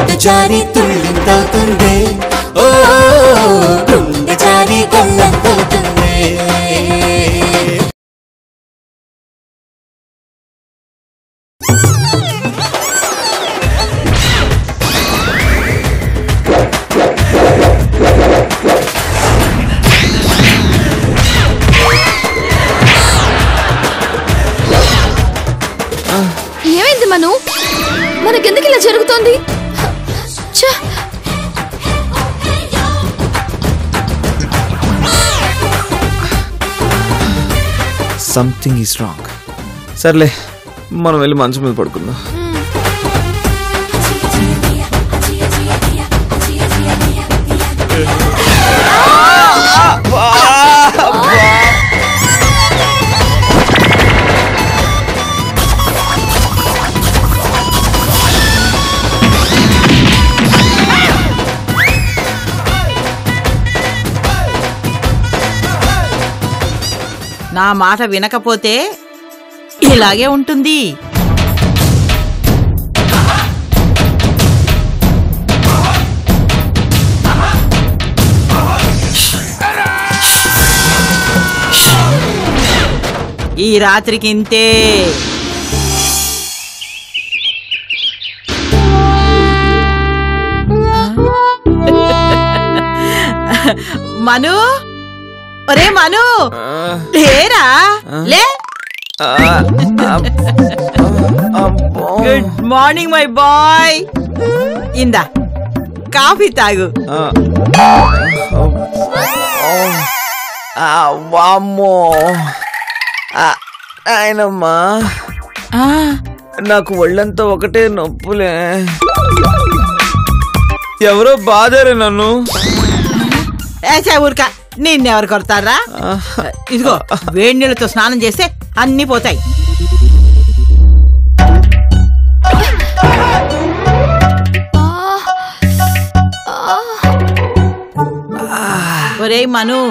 గుండె జారి తుళ్ళింతవుతుంది ఓ గుండె జారి గల్లంతవుతుంది ఏమైంది మను? మనకెందుకు ఇలా జరుగుతోంది? Something is wrong. సర్లే మనం వెళ్ళి మంచం మీద పడుకుందాం. నా మాట వినకపోతే ఇలాగే ఉంటుంది. ఈ రాత్రికి ఇంతే. మను, ఒరే మను, లేరా? లే. Good morning my boy. ఇందా కాఫీ తాగు. వామ్మో ఆయనమ్మా, నాకు ఒళ్ళంతా ఒకటే నొప్పులే. ఎవరో బాధారే నన్ను. ఊరికా నిన్నెవరు కొడతారా? ఇదిగో వేడి నీళ్ళతో స్నానం చేస్తే అన్ని పోతాయి. ఒరే మను,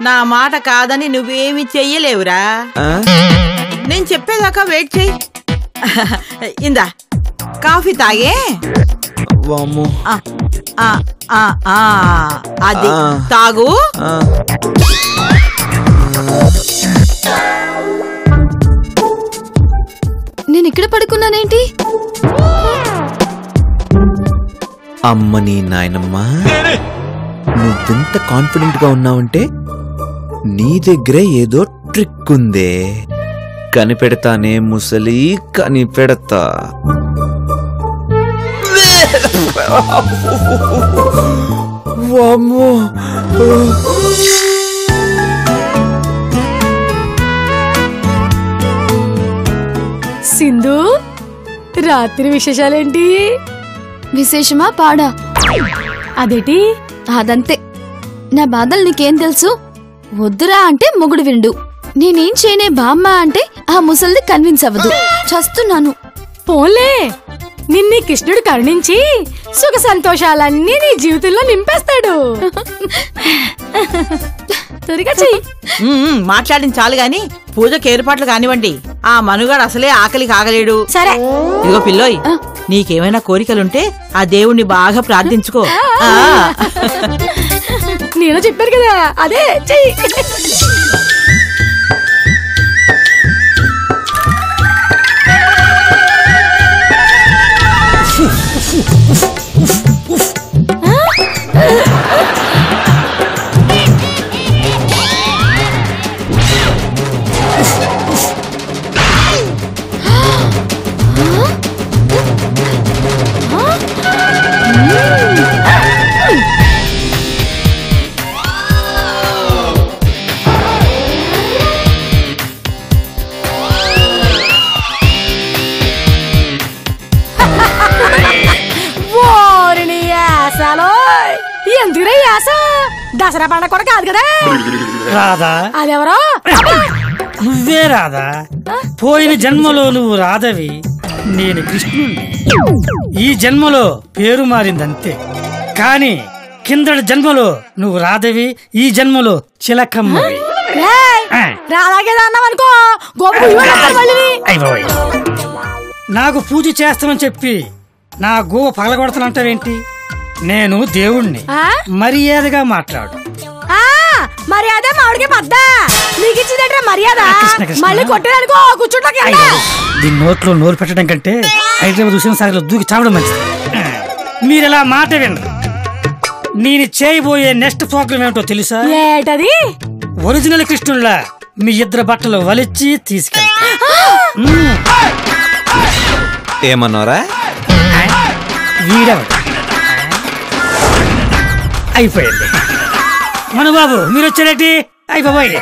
నా మాట కాదని నువ్వేమి చెయ్యలేవురా. నేను చెప్పేదాకా వెయిట్ చెయ్యి. ఇందా కాఫీ తాగే. అది తాగు. నేను ఇక్కడ పడుకున్నానేంటి? అమ్మని నాయనమ్మా, నువ్వెంత కాన్ఫిడెంట్ గా ఉన్నావంటే నీ దగ్గరే ఏదో ట్రిక్ ఉందే. కనిపెడతానే ముసలి, కనిపెడతా. వామ్మో, సింధు, రాత్రి విశేషాలేంటి? విశేషమా పాడా? అదేటి? అదంతే. నా బాధలు నీకేం తెలుసు? వద్దురా అంటే మొగుడు విండు. నేనేం చేయనే బామ్మ అంటే ఆ ముసల్ది కన్విన్స్ అవ్వదు. చస్తున్నాను. పోన్లే, నిన్ని కృష్ణుడు కరుణించి సుఖ సంతోషాలన్నీ నీ జీవితంలో నింపేస్తాడు. త్వరగా చెయ్యి. మాట్లాడిన చాలు గాని పూజకి ఏర్పాట్లు కానివ్వండి. ఆ మనుగాడు అసలే ఆకలి కాగలేడు. సరే ఇదిగో పిల్లోయ్, నీకేమైనా కోరికలుంటే ఆ దేవుణ్ణి బాగా ప్రార్థించుకో. నేను చెప్పాను కదా, అదే చెయ్యి. ఎందుకురా యాస? దసరా పండగ కూడా కాదు కదా. రాధా, అదెవరో? నువ్వే రాధా. పోయిన జన్మలో నువ్వు రాధవి, నేను కృష్ణుణ్ణి. ఈ జన్మలో పేరు మారిందంతే, కానీ కిందటి జన్మలో నువ్వు రాధవి, ఈ జన్మలో చిలకమ్మవి. రాధాకేదా అన్నావనుకో, గొప్ప నాకు పూజ చేస్తామని చెప్పి నా గోవ పగలగొడతానంటావేంటి? నేను దేవుణ్ణి, ఆ? మర్యాదగా మాట్లాడు. ఆ, మర్యాద మామిడికి పద్ద నీకు ఇచ్చిందంటే మర్యాద. కృష్ణ, కృష్ణ. మళ్ళీ కొట్టేదనుకో కూర్చుంటాకి దీని నోట్లో నోరు పెట్టడం కంటే హైదరాబాద్ చూసిన సారిలో దూకి చావడం మంచిది. మీరు ఇలా మాట వినరు. నేను చేయబోయే నెక్స్ట్ ప్రోగ్రామ్ ఏమిటో తెలుసా? ఏటది? ఒరిజినల్ కృష్ణుల్లా మీ ఇద్దరు బట్టలు వలిచి తీసుకెళ్తా. ఏమన్నారా? వీడవడు. అయిపోయింది. మనుబాబు మీరు వచ్చారేటి? అయిపోయి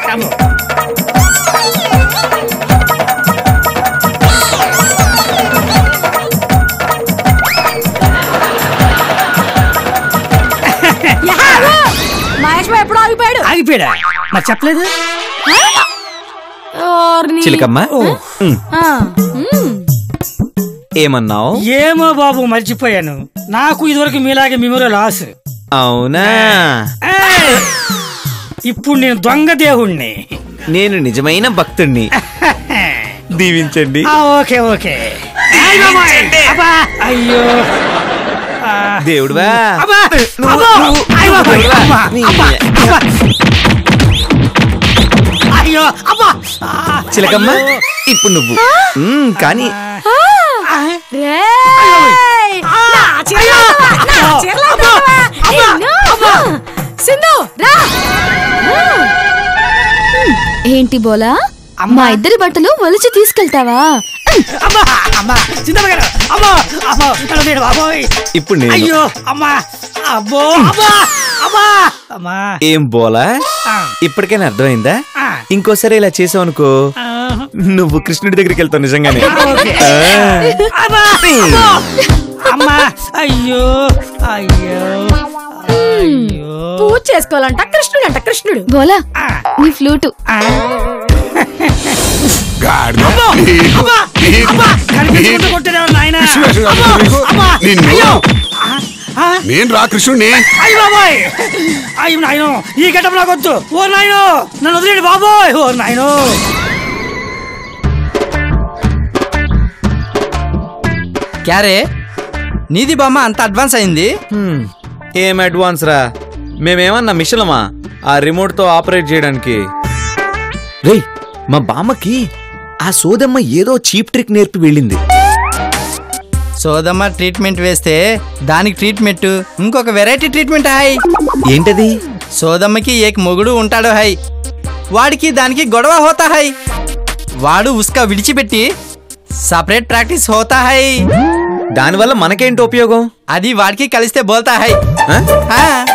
మహేష్ బాబు ఎప్పుడు ఆగిపోయాడు? ఆగిపోయాడా? మరి చెప్పలేదు. ఓర్ని. చిలకమ్మ ఆ, ఏమన్నావు? ఏమో బాబు మర్చిపోయాను. నాకు ఇదివరకు మీలాగే మెమరీ లాస్. అవునా? ఇప్పుడు నేను దొంగ దేవుణ్ణి. నేను నిజమైన భక్తుణ్ణి. దీవించండి. Okay okay. అబ్బా, అయ్యో దేవుడువా. అబ్బా, నువ్వు- అబ్బా, నువ్వు- అయ్యో, దేవుడువా. అబ్బా, నీ- అబ్బా, అబ్బా. అయ్యో అబ్బా. చిలకమ్మ ఇప్పుడు నువ్వు కానీ రేయ్! నా చీరలు ఆడతావా? నా చీరలు ఆడతావా? నిన్ను! సింధు రా. ఏంటి బోలా, మా ఇద్దరి బట్టలు ఒలిచి తీసుకెళ్తావా? అమ్మా అమ్మా చిన్నమ్మ గారు, అమ్మో అమ్మో నన్ను మీరు బాబోయ్. ఇప్పుడు నేను అయ్యో అమ్మా, అబ్బో అమ్మా అమ్మా అమ్మా. ఏం బోలా? ఆ. ఇప్పటికైనా అర్థమైందా? ఆ. ఇంకోసారి ఇలా చేసావు అనుకో ఆ. నువ్వు కృష్ణుడి దగ్గరికి వెళ్తావు నిజంగానే. ఓకే. ఆ. అమ్మా అమ్మో. అమ్మా అయ్యో అయ్యో అయ్యో. పూజ చేసుకోవాలంట కృష్ణుడు అంట కృష్ణుడు. బోలా ఆ. నీ ఫ్లూటు. ఆ. గాడిద. అమ్మో, నీకు- అమ్మా, నీకు- అమ్మా, కనిపించకుండా నీకు- కొట్టాడేమో నాయనా. కృష్ణుడు, అమ్మో, నీకు- అమ్మా, నిన్ను- అయ్యో. ఆ, ఆ. నేను రా కృష్ణుడిని. అయ్య బాబోయ్, అయ్యో నాయనో, ఈ గడ్డం నాకొద్దు. ఓ నాయనో, నన్ను వదిలేడు బాబోయ్. ఓ నాయనో. క్యారే నీది బామ్మ అంత అడ్వాన్స్ అయింది. ఏం అడ్వాన్స్ రా? మేమేమన్నా మిషనమా ఆ రిమోట్ తో ఆపరేట్ చేయడానికి? రేయ్, మా బామ్మకి ఆ సోదమ్మ ఏదో చీప్ ట్రిక్ నేర్పి వెళ్ళింది. సోదమ్మ ట్రీట్మెంట్ వేస్తే దానికి ట్రీట్మెంట్ ఇంకొక వెరైటీ ట్రీట్మెంట్ హాయ్. ఏంటది? సోదమ్మకి ఏక మొగుడు ఉంటాడు హై, వాడికి దానికి గొడవ హోతా హై, వాడు ఉస్కా విడిచిపెట్టి సపరేట్ ప్రాక్టీస్ హోతా హై. దానివల్ల మనకేంటి ఉపయోగం? అది వాడికి కలిస్తే బోల్తా హై. ఆ? ఆ.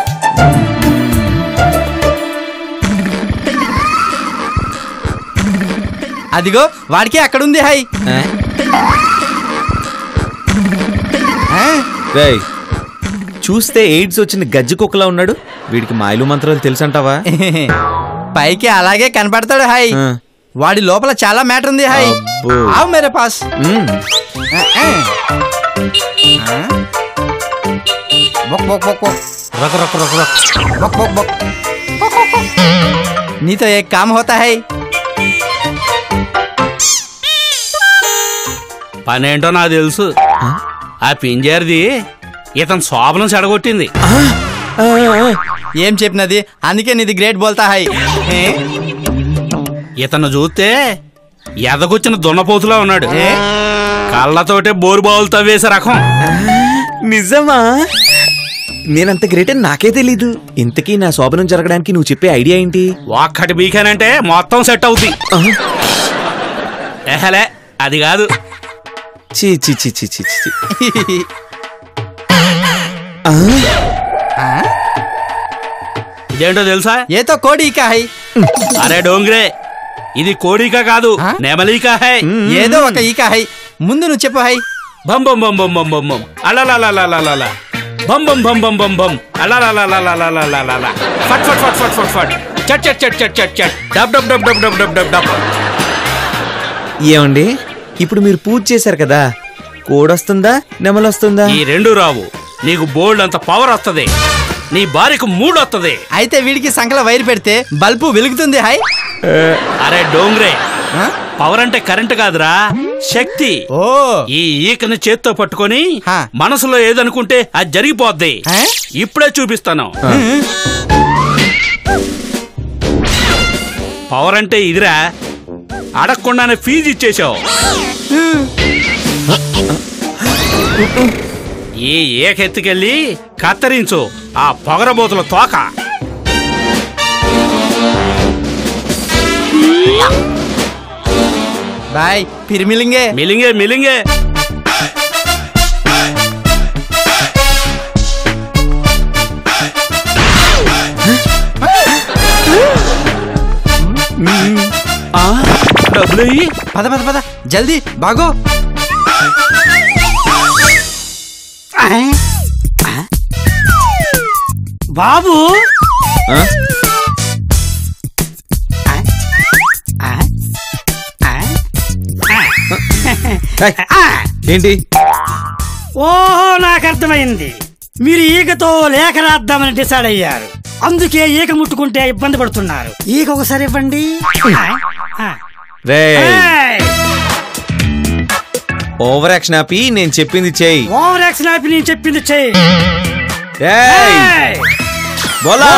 అదిగో వాడికి అక్కడుంది హై. ఆ? ఆ. రేయ్, చూస్తే ఎయిడ్స్ వచ్చిన గజ్జి కుక్కలా ఉన్నాడు. వీడికి మాయలు మంత్రాలు తెలుసంటావా? పైకి అలాగే కనపడతాడు హై, ఆ. వాడి లోపల చాలా మ్యాటర్ ఉంది హై. అబ్బో. ఆవు మేరే పాస్. మ్మ్. బొక్ బొక్ బొక్ బొక్. రొక రొక రొక రొక. బొక్ బొక్ బొక్. నీతో ఏక్ కామ్ హోతా హై. పనేంటో నాకు తెలుసు. ఆ పింజారిది ఇతను శోభనం చెడగొట్టింది. ఏం చెప్పినది? అందుకే నీది గ్రేట్ బోల్తా హై. ఇతను చూస్తే ఎదగొచ్చిన దున్నపోతులా ఉన్నాడు. కళ్ళతోటే బోరు బావులు తవ్వేసే రకం. నిజమా? నేనంత గ్రేట్ అని నాకే తెలీదు. ఇంతకీ నా శోభనం జరగడానికి నువ్వు చెప్పే ఐడియా ఏంటి? ఒక్కటి బీకానంటే మొత్తం సెట్ అవుద్ది. ఎహలే, అది కాదు. చీ చీ చీ చీ చీ చీ. ఇదేంటో తెలుసా? ఏతో కోడి ఇక హై. అరే డోంగ్రే, ఇది కోడికా కాదు, ఆ? నెమలికా హై. ఏదో ఒక ఈక హై. ముందు నువ్వు చెప్పు హై. బం బం బం బం బం బం బం అలలలలలలలల బం బం బం బం బం బం అలలలలలలలలల ఫట్ ఫట్ ఫట్ ఫట్ ఫట్ ఫట్ చట్ చట్ చట్ చట్ చట్ చట్ డబ్ డబ్ డబ్ డబ్ డబ్ డబ్ డబ్ డబ్. ఏమండి, ఇప్పుడు మీరు పూజ చేశారు కదా, కోడొస్తుందా నెమలొస్తుందా? ఈ రెండు రావు. నీకు బోల్డ్ అంత పవర్ వస్తది, నీ భార్యకు మూడు వస్తది. అయితే వీడికి సంకల వైర్ పెడితే బల్బు వెలుగుతుంది హై. అరే డోంగ్రే, ఆ? పవర్ అంటే కరెంట్ కాదురా, శక్తి. ఓ ఈ ఈకని చేత్తో పట్టుకొని హా. మనసులో ఏదనుకుంటే అది జరిగిపోద్ది. ఇప్పుడే చూపిస్తాను. పవర్ అంటే ఇదిరా, అడగకుండానే ఫీజు ఇచ్చేసావు. ఈ ఏకెత్తుకెళ్ళి కత్తిరించు ఆ పొగరబోతుల తోక. బాయ్ పిరిమిలింగే. మిలింగే మిలింగే. డబ్బులు పద పద పద జల్దీ బాగో. బాబు ఏంటి? ఓహో నాకు అర్థమైంది. మీరు ఈగతో లేఖ రాద్దామని డిసైడ్ అయ్యారు. అందుకే ఈగ ముట్టుకుంటే ఇబ్బంది పడుతున్నారు. ఈగ ఒకసారి ఇవ్వండి. ఓవర్ యాక్షన్ ఆపి నేను చెప్పింది చెయ్యి. ఓవర్ యాక్షన్ ఆపి నేను చెప్పింది చెయ్యి. బోలా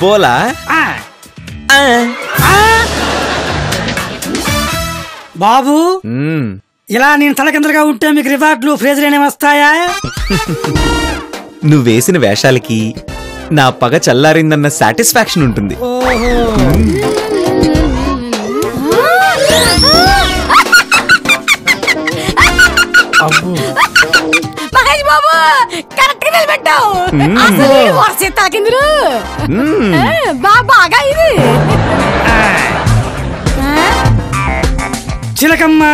బోలా. బాబు ఇలా నేను తలకిందలుగా ఉంటే మీకు రివార్డులు ప్రైజులు ఏమి వస్తాయా? నువ్వు వేసిన వేషాలకి నా పగ చల్లారిందన్న సాటిస్ఫాక్షన్ ఉంటుంది. మహేష్ బాబు కరెక్ట్ గా నిలబెట్టావు. అసలు వర్ష తాకిందిరు బాగా ఇది. చిలకమ్మ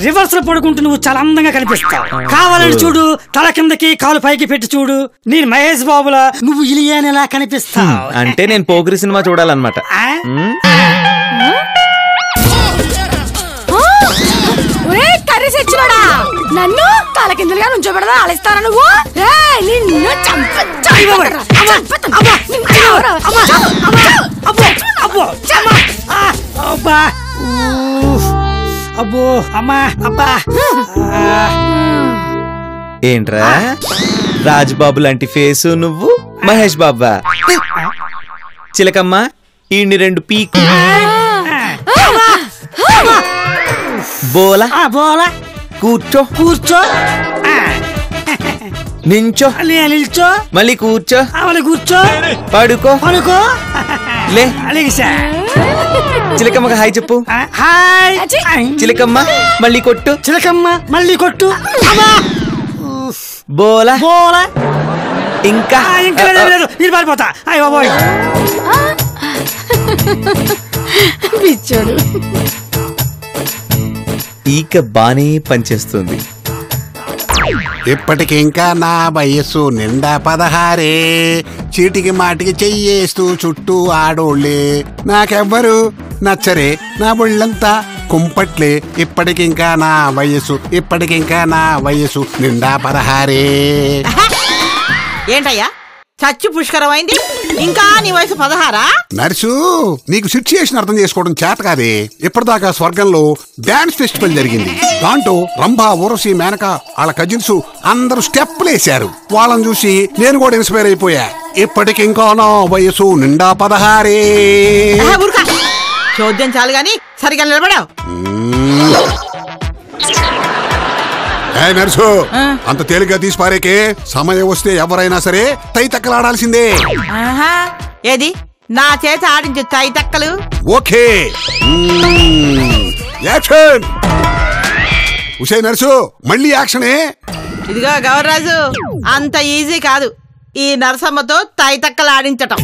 రివర్స్ లో పడుకుంటూ నువ్వు చాలా అందంగా కనిపిస్తావు. కావాలని చూడు, తల కిందకి కాలు పైకి పెట్టి చూడు. నేను మహేష్ బాబులా నువ్వు ఇలియానేలా కనిపిస్తావు. అంటే నేను పోకిరి సినిమా చూడాలన్నమాట. కర్రీ తెచ్చివాడా, నన్ను తల కిందలుగా నుంచోబెడదా ఆలిస్తారా నువ్వు? నిన్ను అబ్బో అమ్మా అబ్బా. ఏంట్రా రాజ్బాబు లాంటి ఫేసు నువ్వు మహేష్ బాబా. చిలకమ్మ ఈ రెండు పీకు. బోలా బోలా కూర్చో కూర్చో. నించో నిల్చో. మళ్ళీ కూర్చో. మళ్ళీ కూర్చో. పడుకో పడుకో. లే. చిలకమ్మ చిలకమ్మకి హాయ్ చెప్పు. హాయ్. చిలకమ్మ మళ్ళీ కొట్టు. చిలకమ్మ మళ్ళీ కొట్టు. బోలా బోలా. ఇంకా ఇంకా లేదు, నేను పారిపోతా. అయ్య బాబోయ్ పిచ్చోడు. ఈక బానే పనిచేస్తుంది. ఇప్పటికింకా నా వయస్సు నిండా 16. చీటికి మాటికి చెయ్యేస్తూ చుట్టూ ఆడోళ్ళే. నాకెవ్వరు నచ్చరే, నా బొళ్ళంతా కుంపట్లే. ఇప్పటికింకా నా వయస్సు నిండా 16. ఏంటయ్యా చచ్చి పుష్కరమైంది, ఇంకా నీ వయసు 16? నర్సు, నీకు సిచ్యుయేషన్ అర్థం చేసుకోవడం చేత కాదే. ఇప్పటిదాకా స్వర్గంలో డాన్స్ ఫెస్టివల్ జరిగింది. దాంట్లో రంభా, ఊరసి, మేనక వాళ్ళ కజిన్స్ అందరూ స్టెప్లు వేశారు. వాళ్ళని చూసి నేను కూడా ఇన్స్పైర్ అయిపోయా. ఇప్పటికింకా నా వయసు నిండా 16. చోద్యం చాలు గాని సరిగా నిలబడావు. నర్సు, అంత తేలిగ్గా తీసి పారేకే. సమయం వస్తే ఎవరైనా సరే తైతక్కలాడాల్సిందే. ఏది నా చేత ఆడించు తైతక్కలు. Okay, action. ఉసే నర్సు, మళ్ళీ యాక్షనే. ఇదిగో గౌరరాజు, అంత ఈజీ కాదు ఈ నరసమ్మతో తైతక్కలు ఆడించటం.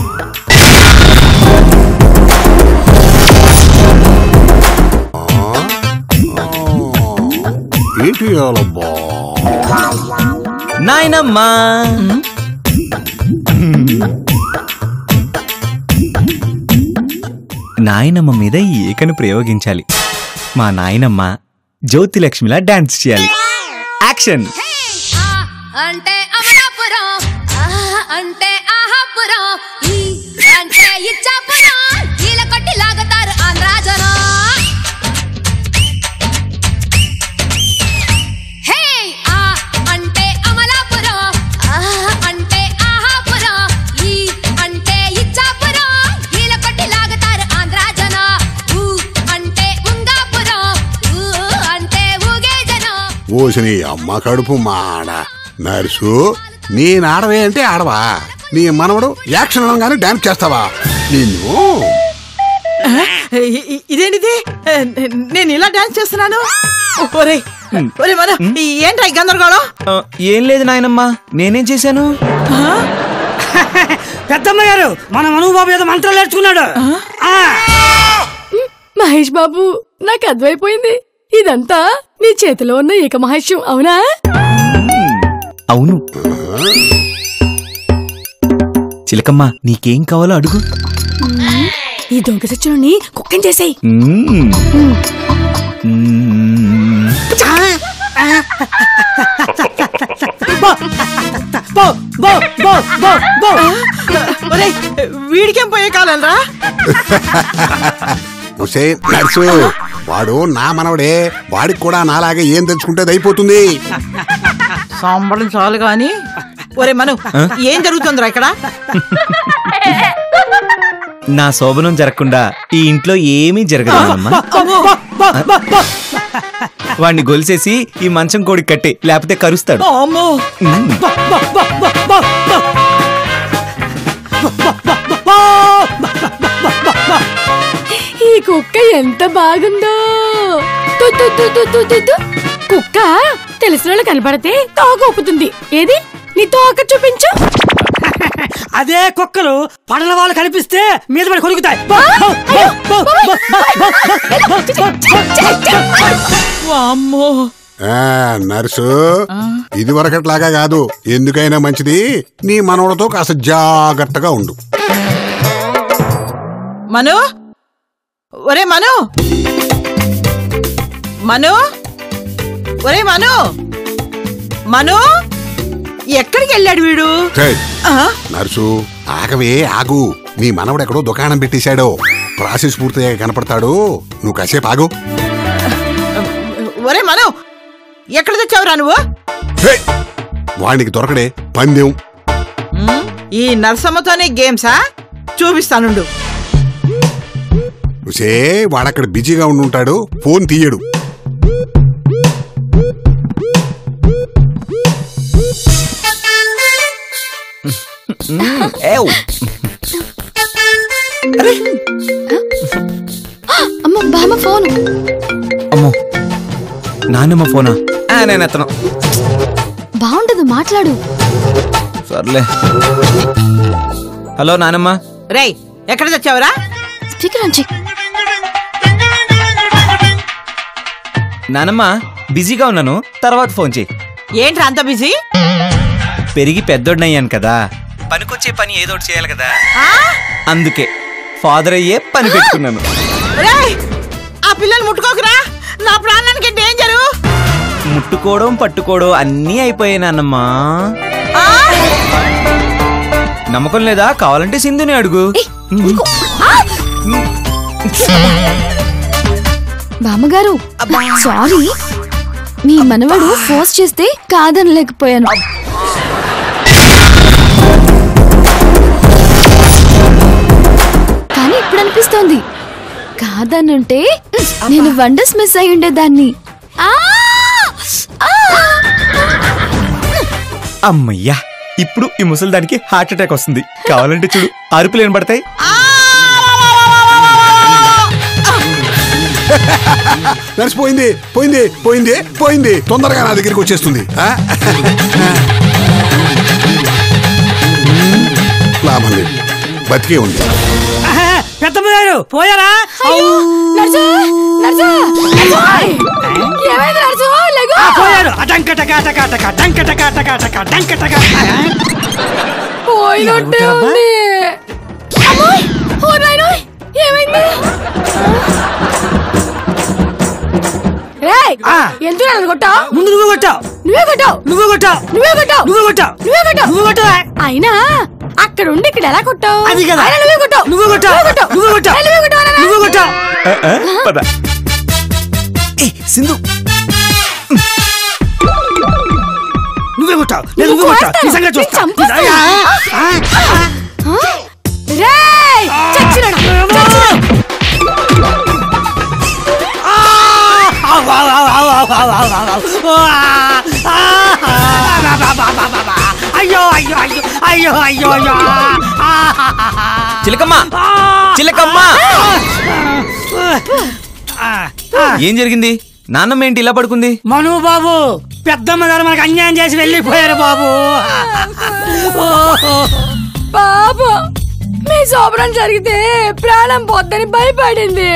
నాయనమ్మా నాయనమ్మ మీద ఈ ఏకను ప్రయోగించాలి. మా నాయనమ్మ జ్యోతి లక్ష్మిలా డాన్స్ చేయాలి. యాక్షన్. అంటే అమలాపురం, అంటే ఆహాపురం, అంటే ఇచ్చాపురం, కీల కొట్టి లాగుతారు ఆంధ్రాజనం. హే అంటే అమలాపురం, అంటే ఆహాపురం, అంటే ఇచ్చాపురం, కీల కొట్టి లాగుతారు ఆంధ్రాజనం. అంటే ఉంగాపురం, అంటే ఊగే జనం. ఓసిని అమ్మ కడుపు మాడ. నర్సు నేనాడవే అంటే ఆడవా? నీ మనవడు యాక్షన్ అనగానే డాన్స్ చేస్తావా? నిన్ను ఇదేంటిది? నేను ఇలా డాన్స్ చేస్తున్నాను. ఒరే ఒరే మన ఏంట్రా ఈ గందరగోళం? ఏం లేదు నాయనమ్మా, నేనేం చేశాను? పెద్దమ్మ గారు మన మనుబాబు ఏదో మంత్రాలు నేర్చుకున్నాడు. మహేష్ బాబు, నాకు అర్థమైపోయింది. ఇదంతా నీ చేతిలో ఉన్న ఏక మహేష్యం, అవునా? అవును. చిలకమ్మ, నీకేం కావాలో అడుగు. ఈ దొంగ సచ్చిని కుక్కని చేసేయి. వీడికేం పోయే కాలంరా? నర్సు, వాడు నా మనవడే. వాడికి కూడా నాలాగే ఏం తెలుసుకుంటే అయిపోతుంది. సాంబడం చాలు గాని. ఒరే మను, ఏం జరుగుతుందిరా ఇక్కడ? నా శోభనం జరగకుండా ఈ ఇంట్లో ఏమీ జరగదమ్మా. వాడిని గొలిసేసి ఈ మంచం కోడికి కట్టి, లేకపోతే కరుస్తాడు. ఈ కుక్క ఎంత బాగుందో. కుక్క తెలిసిన వాళ్ళు కనపడితే తోక ఊపుతుంది. ఏది నీ తోక చూపించు. అదే కుక్కలు పడల వాళ్ళు కనిపిస్తే మీద పడి కొరుకుతాయి. నర్సు, ఇది వరకట్లాగా కాదు. ఎందుకైనా మంచిది నీ మనవడతో కాస్త జాగ్రత్తగా ఉండు. మను, ఒరే మను, మను, ఒరే మను, మను, ఎక్కడికి వెళ్ళాడు వీడు? నర్సు, ఆగవే ఆగు. నీ మనవడెక్కడో దుకాణం పెట్టేశాడో. ప్రాసెస్ పూర్తయ్యాక కనపడతాడు. నువ్వు కాసేపు ఆగు. ఒరే మను, ఎక్కడ తెచ్చావురా నువ్వు? వాడికి దొరకడే పందెం. ఈ నర్సమ్మతోనే గేమ్సా? చూపిస్తానుండు. వాడక్కడ బిజీగా ఉండుంటాడు. ఫోన్ తీయడు. అమ్మ బామ్మ ఫోన్. అమ్మో, నాన్నమ్మ ఫోనా? నేను ఎత్తను. బాగుండదు, మాట్లాడు. సర్లే. హలో నానమ్మ. రేయ్, ఎక్కడ తెచ్చావురా? స్పీకర్ ఆన్ చెయ్. నానమ్మ, బిజీగా ఉన్నాను, తర్వాత ఫోన్ చెయ్యి. ఏంట్రా అంత బిజీ? పెరిగి పెద్దోడినయ్యాను కదా, పనికొచ్చే పని ఏదో ఒకటి చేయాలి కదా, అందుకే ఫాదర్ అయ్యే పని పెట్టుకున్నాను. ఆ పిల్లలు ముట్టుకోకురా, నా ప్రాణానికి డేంజరు. ముట్టుకోవడం పట్టుకోవడం అన్నీ అయిపోయాయి నాన్నమ్మా. నమ్మకం లేదా? కావాలంటే సింధుని అడుగు. బామ్మగారు సారీ, మీ మనవడు ఫోర్స్ చేస్తే కాదనలేకపోయాను. కానీ ఇప్పుడు అనిపిస్తోంది, కాదనుంటే నేను వండర్స్ మిస్ అయి ఉండేదాన్ని. అమ్మయ్యా, ఇప్పుడు ఈ ముసలిదానికి హార్ట్ అటాక్ వస్తుంది. కావాలంటే చూడు, అరుపులు వినబడతాయి. నడిచిపోయింది, పోయింది పోయింది పోయింది. తొందరగా నా దగ్గరికి వచ్చేస్తుంది. లాభం లేదు, బతికే ఉంది. పెద్దమ్మారు పోయారా? పోయారు. పోయినట్టే ఉంది. ఏమైంది? ఎందుకు నన్ను కొట్టావు? ముందు నువ్వు కొట్టావు. నువ్వే కొట్టావు. నువ్వు కొట్టావు. నువ్వే కొట్టావు. నువ్వు కొట్టావు. నువ్వే కొట్టావు. నువ్వు కొట్టావు. అయినా అక్కడ ఉండి ఇక్కడ ఎలా కొట్టావు? అది కదా. అయినా నువ్వే కొట్టావు. నువ్వు కొట్టావు. నువ్వు కొట్టావు. నువ్వే కొట్టావు. నువ్వు కొట్టావు. సింధు నువ్వే కొట్టావు. నువ్వు కొట్టావు. నిజంగా చూస్తా. రేయ్ చచ్చినాడు. అయ్యో అయ్యో అయ్యో అయ్యో అయ్యో అయ్యో. చిలకమ్మ చిలకమ్మ ఏం జరిగింది? నాన్నమ్మ ఏంటి ఇలా పడుకుంది? మను బాబు పెద్దమ్మ గారు మనకు అన్యాయం చేసి వెళ్ళిపోయారు బాబు. బాబు మీ శోభనం జరిగితే ప్రాణం పోద్దని భయపడింది.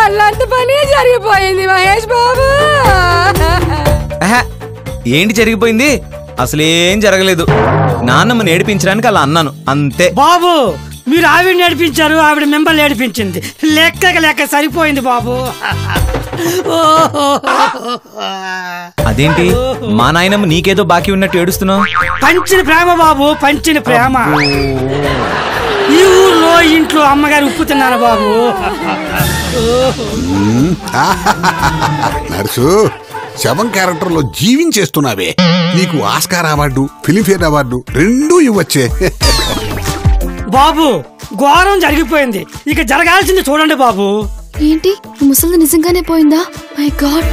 అలాంటి పని జరిగిపోయింది మహేష్ బాబు. ఏంటి జరిగిపోయింది? అసలేం జరగలేదు. నాన్నమ్మని ఏడిపించడానికి అలా అన్నాను అంతే. బాబు మీరు ఆవిడ నేర్పించారు, ఆవిడ మిమ్మల్ని నేర్పించింది. లెక్కకి లెక్క సరిపోయింది బాబు. అదేంటి మా నాయనమ్మ నీకేదో బాకీ ఉన్నట్టు ఏడుస్తున్నావు? పంచిన ప్రేమ బాబు, పంచిన ప్రేమ. ఈ ఊర్లో ఇంట్లో అమ్మగారు ఉప్పు తిన్నారు బాబు. నర్సు శవం క్యారెక్టర్ లో జీవించేస్తున్నావే. నీకు ఆస్కార్ అవార్డు, ఫిలింఫేర్ అవార్డు రెండూ ఇవ్వచ్చే. బాబు ఘోరం జరిగిపోయింది, ఇక జరగాల్సింది చూడండి బాబు. ఏంటి ముసలి నిజంగానే పోయిందా? My God.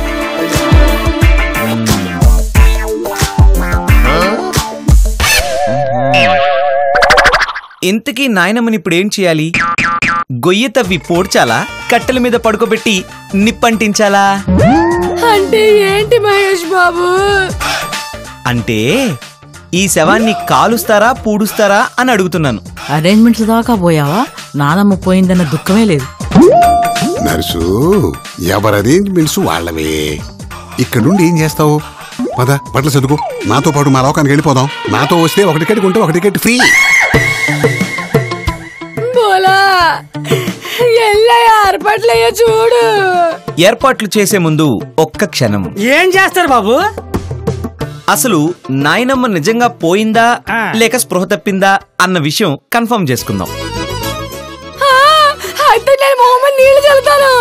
ఇంతకీ నాయనమ్మని ఇప్పుడు ఏం చేయాలి? గొయ్యి తవ్వి పోడ్చాలా, కట్టెల మీద పడుకోబెట్టి నిప్పంటించాలా? అంటే ఏంటి మహేష్ బాబు? అంటే ఈ శవాన్ని కాలుస్తారా పూడుస్తారా అని అడుగుతున్నాను. అరేంజ్మెంట్స్ దాకా పోయావా? నానమ్మ పోయిందన్న దుఃఖమే లేదు. నర్సు ఎవరి అరేంజ్మెంట్స్ వాళ్ళవే. ఇక్కడ నుండి ఏం చేస్తావు? పద బట్టలు చదువుకో, నాతో పాటు మా లోకానికి వెళ్ళిపోదాం. నాతో వస్తే ఒక టికెట్ కొంటే ఒక టికెట్ ఫ్రీ. ఏర్పాట్లయ్యా చూడు. ఏర్పాట్లు చేసే ముందు ఒక్క క్షణం. ఏం చేస్తారు బాబు? అసలు నాయనమ్మ నిజంగా పోయిందా లేక స్పృహ తప్పిందా అన్న విషయం కన్ఫర్మ్ చేసుకుందాం. అయితే నేను మొహమ్మద్ నీళ్లు చల్లుతాను.